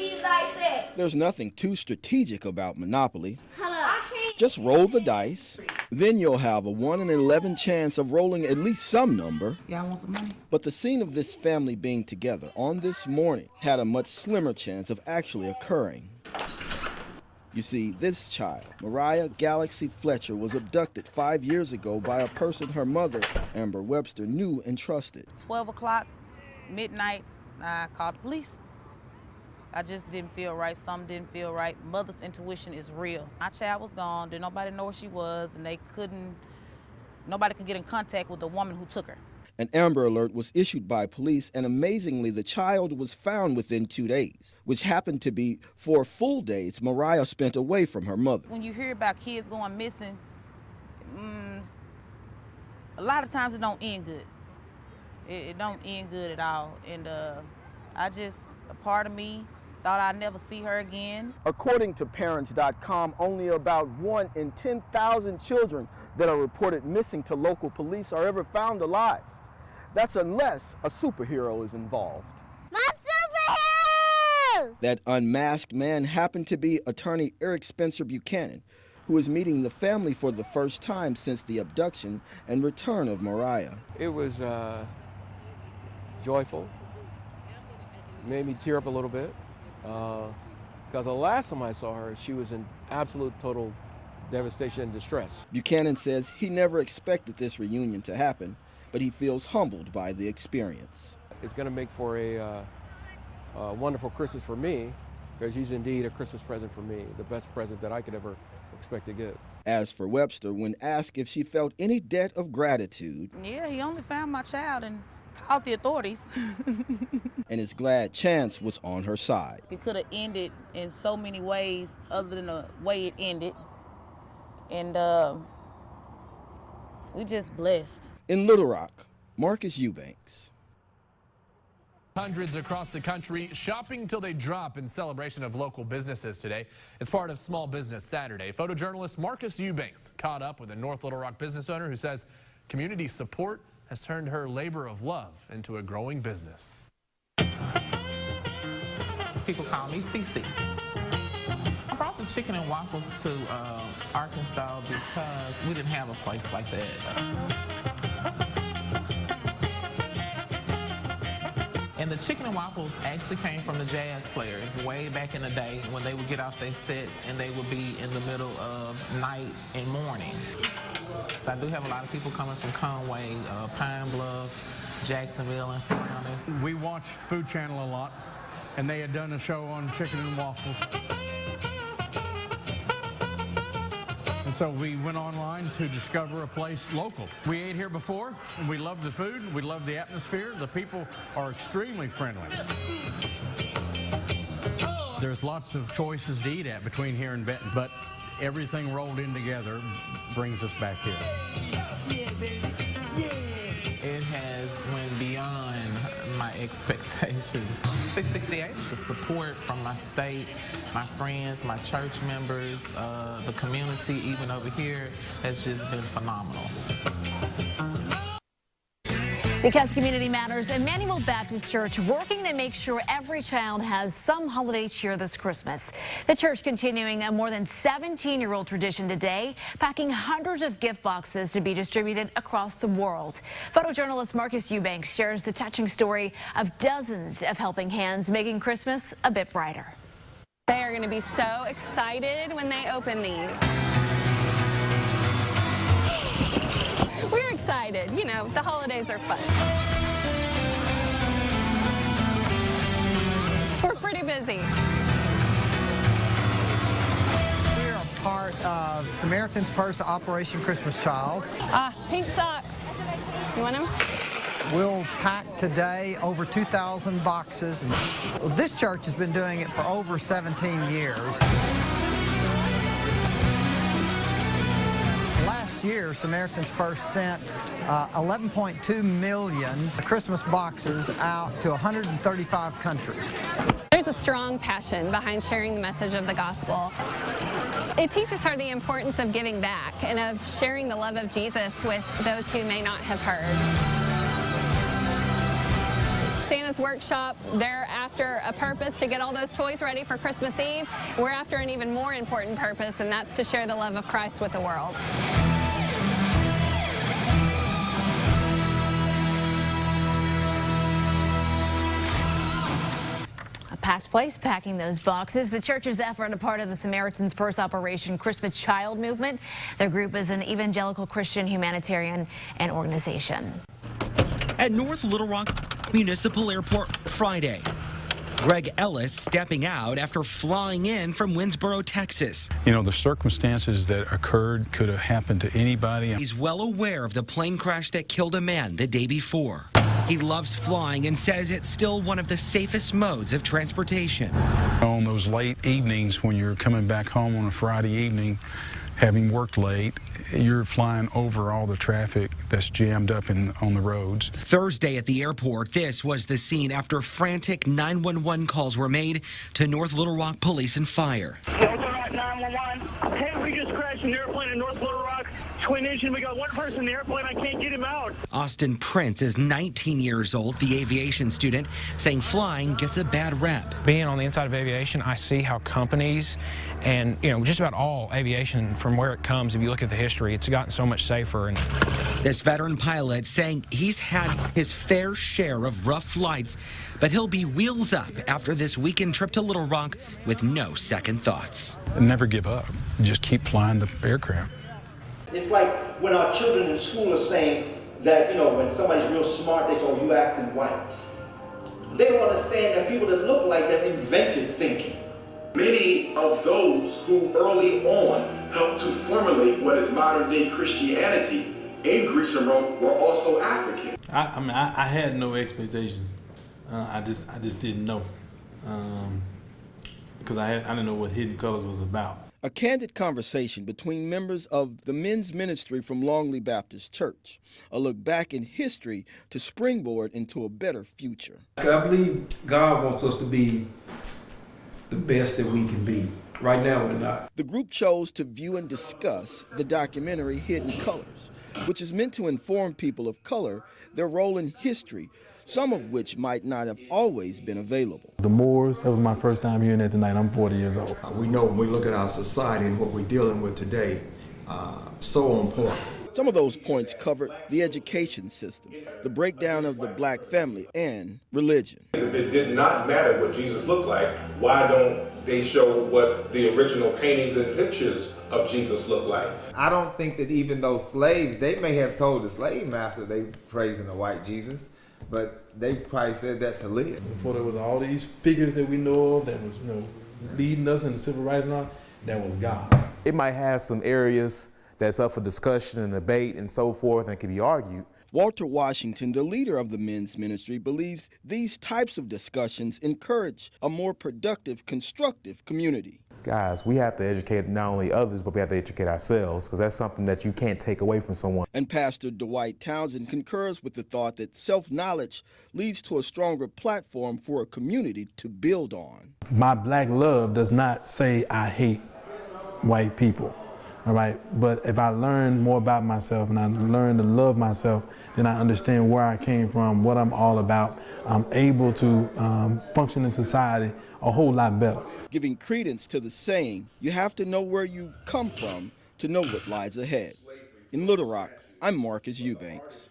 these dice at? There's nothing too strategic about Monopoly. Hold up. Just roll the dice. Then you'll have a 1 in 11 chance of rolling at least some number. Y'all want some money? But the scene of this family being together on this morning had a much slimmer chance of actually occurring. You see, this child, Mariah Galaxy Fletcher, was abducted 5 years ago by a person her mother, Amber Webster, knew and trusted. 12 o'clock, midnight, I called the police. I just didn't feel right. Something didn't feel right. Mother's intuition is real. My child was gone. Didn't nobody know where she was, and nobody could get in contact with the woman who took her. An Amber Alert was issued by police, and amazingly, the child was found within 2 days, which happened to be 4 full days Mariah spent away from her mother. When you hear about kids going missing, a lot of times it don't end good. It don't end good at all. And a part of me thought I'd never see her again. According to Parents.com, only about 1 in 10,000 children that are reported missing to local police are ever found alive. That's unless a superhero is involved. My superhero! That unmasked man happened to be attorney Eric Spencer Buchanan, who is meeting the family for the first time since the abduction and return of Mariah. It was joyful. Made me tear up a little bit. Because the last time I saw her, she was in absolute total devastation and distress. Buchanan says he never expected this reunion to happen, but he feels humbled by the experience. It's going to make for a wonderful Christmas for me, because she's indeed a Christmas present for me, the best present that I could ever expect to get. As for Webster, when asked if she felt any debt of gratitude, Yeah, he only found my child and called the authorities. and is glad chance was on her side. It could have ended in so many ways other than the way it ended. And we just blessed. In Little Rock, Marcus Eubanks. Hundreds across the country shopping till they drop in celebration of local businesses today. It's part of Small Business Saturday. Photojournalist Marcus Eubanks caught up with a North Little Rock business owner who says community support has turned her labor of love into a growing business. People call me Cece. I brought the chicken and waffles to Arkansas because we didn't have a place like that. And the chicken and waffles actually came from the jazz players way back in the day when they would get off their sets and they would be in the middle of night and morning. I do have a lot of people coming from Conway, Pine Bluff, Jacksonville, and surroundings. We watch Food Channel a lot, and they had done a show on chicken and waffles. And so we went online to discover a place local. We ate here before, and we love the food, we love the atmosphere. The people are extremely friendly. There's lots of choices to eat at between here and Benton, but everything rolled in together brings us back here. Yeah, baby. Yeah. It has went beyond my expectations. 668. The support from my state, my friends, my church members, the community, even over here, has just been phenomenal. Because community matters, Emmanuel Baptist Church working to make sure every child has some holiday cheer this Christmas. The church continuing a more than 17-year-old tradition today, packing hundreds of gift boxes to be distributed across the world. Photojournalist Marcus Eubanks shares the touching story of dozens of helping hands making Christmas a bit brighter. They are going to be so excited when they open these. We're excited. You know, the holidays are fun. We're pretty busy. We are part of Samaritan's Purse Operation Christmas Child. Pink socks. You want them? We'll pack today over 2,000 boxes. This church has been doing it for over 17 years. Last year, Samaritan's Purse sent 11.2 million Christmas boxes out to 135 countries. There's a strong passion behind sharing the message of the gospel. It teaches her the importance of giving back and of sharing the love of Jesus with those who may not have heard. Santa's workshop, they're after a purpose to get all those toys ready for Christmas Eve. We're after an even more important purpose, and that's to share the love of Christ with the world. Packed place, packing those boxes. The church's effort, a part of the Samaritan's Purse Operation Christmas Child Movement. Their group is an evangelical Christian humanitarian and organization. At North Little Rock Municipal Airport Friday, Greg Ellis stepping out after flying in from Winsboro, Texas. You know, the circumstances that occurred could have happened to anybody. He's well aware of the plane crash that killed a man the day before. He loves flying and says it's still one of the safest modes of transportation. On those late evenings when you're coming back home on a Friday evening, having worked late, you're flying over all the traffic that's jammed up on the roads. Thursday at the airport, this was the scene after frantic 911 calls were made to North Little Rock Police and Fire. Delta Rock 911. Hey, we just crashed an airplane in North Little Rock. Twin engine. We got one person in the airplane. I can't get him out. Austin Prince is 19 years old, the aviation student, saying flying gets a bad rep. Being on the inside of aviation, I see how companies and, just about all aviation from where it comes, if you look at the history, it's gotten so much safer. And this veteran pilot saying he's had his fair share of rough flights, but he'll be wheels up after this weekend trip to Little Rock with no second thoughts. Never give up. Just keep flying the aircraft. It's like when our children in school are saying that, when somebody's real smart, they say, oh, you acting white. They don't understand that people that look like that invented thinking. Many of those who early on helped to formulate what is modern day Christianity in Greece and Rome were also African. I had no expectations. I just didn't know. Because I didn't know what Hidden Colors was about. A candid conversation between members of the men's ministry from Longley Baptist Church. A look back in history to springboard into a better future. I believe God wants us to be the best that we can be. Right now, we're not. The group chose to view and discuss the documentary Hidden Colors, which is meant to inform people of color their role in history, some of which might not have always been available. The Moors, that was my first time hearing that tonight. I'm 40 years old. We know when we look at our society and what we're dealing with today, so on point. Some of those points covered the education system, the breakdown of the black family, and religion. If it did not matter what Jesus looked like, why don't they show what the original paintings and pictures of Jesus looked like? I don't think that even those slaves, they may have told the slave master they praising the white Jesus, but they probably said that to live. Before there was all these figures that we know of that was, leading us in the civil rights and all, that was God. It might have some areas that's up for discussion and debate and so forth and can be argued. Walter Washington, the leader of the men's ministry, believes these types of discussions encourage a more productive, constructive community. Guys, we have to educate not only others, but we have to educate ourselves, because that's something that you can't take away from someone. And Pastor Dwight Townsend concurs with the thought that self-knowledge leads to a stronger platform for a community to build on. My black love does not say I hate white people, all right? But if I learn more about myself and I learn to love myself, then I understand where I came from, what I'm all about. I'm able to function in society a whole lot better. Giving credence to the saying, you have to know where you come from to know what lies ahead. In Little Rock, I'm Marcus Eubanks.